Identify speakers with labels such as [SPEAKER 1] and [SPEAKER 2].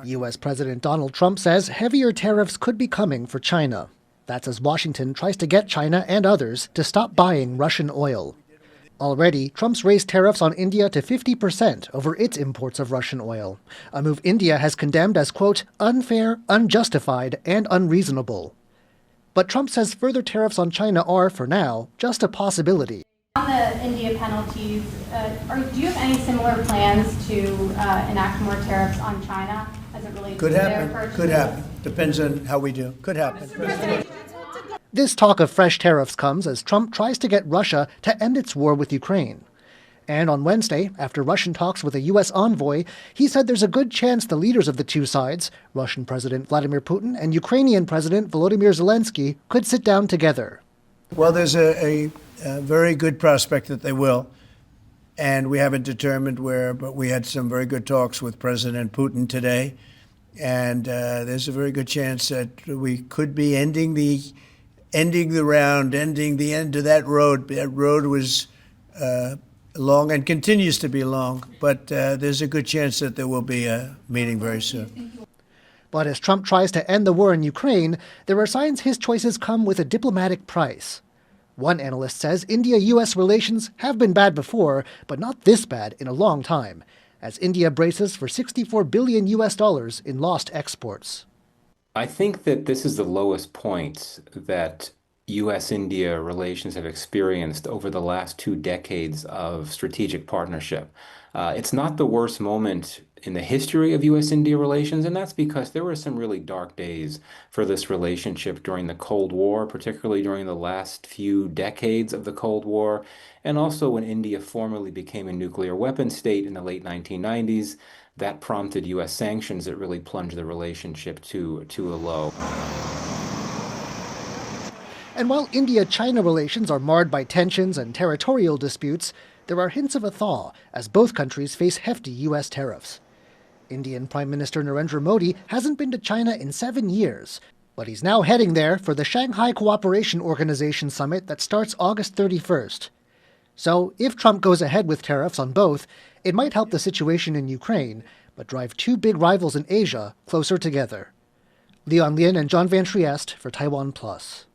[SPEAKER 1] U.S. President Donald Trump says heavier tariffs could be coming for China. That's as Washington tries to get China and others to stop buying Russian oil. Already, Trump's raised tariffs on India to 50% over its imports of Russian oil, a move India has condemned as, quote, unfair, unjustified, and unreasonable. But Trump says further tariffs on China are, for now, just a possibility.
[SPEAKER 2] On the India penalties, do you have any similar plans to enact more tariffs on China as it relates to their purchases?
[SPEAKER 3] Could happen. Depends on how we do. Could happen.
[SPEAKER 1] This talk of fresh tariffs comes as Trump tries to get Russia to end its war with Ukraine. And on Wednesday, after Russian talks with a U.S. envoy, he said there's a good chance the leaders of the two sides, Russian President Vladimir Putin and Ukrainian President Volodymyr Zelensky, could sit down together.
[SPEAKER 3] Well, there's a very good prospect that they will. And we haven't determined where, but we had some very good talks with President Putin today. And there's a very good chance that we could be ending the round, ending the end of that road. That road was long and continues to be long, but there's a good chance that there will be a meeting very soon.
[SPEAKER 1] But as Trump tries to end the war in Ukraine, there are signs his choices come with a diplomatic price. One analyst says India-U.S. relations have been bad before, but not this bad in a long time, as India braces for $64 billion in lost exports.
[SPEAKER 4] I think that this is the lowest point that U.S.-India relations have experienced over the last 2 decades of strategic partnership. It's not the worst moment in the history of U.S.-India relations, and that's because there were some really dark days for this relationship during the Cold War, particularly during the last few decades of the Cold War, and also when India formally became a nuclear weapon state in the late 1990s. That prompted U.S. sanctions that really plunged the relationship to a low.
[SPEAKER 1] And while India-China relations are marred by tensions and territorial disputes, there are hints of a thaw as both countries face hefty U.S. tariffs. Indian Prime Minister Narendra Modi hasn't been to China in 7 years, but he's now heading there for the Shanghai Cooperation Organization summit that starts August 31st. So if Trump goes ahead with tariffs on both, it might help the situation in Ukraine, but drive two big rivals in Asia closer together. Lien and John Van Trieste for TaiwanPlus.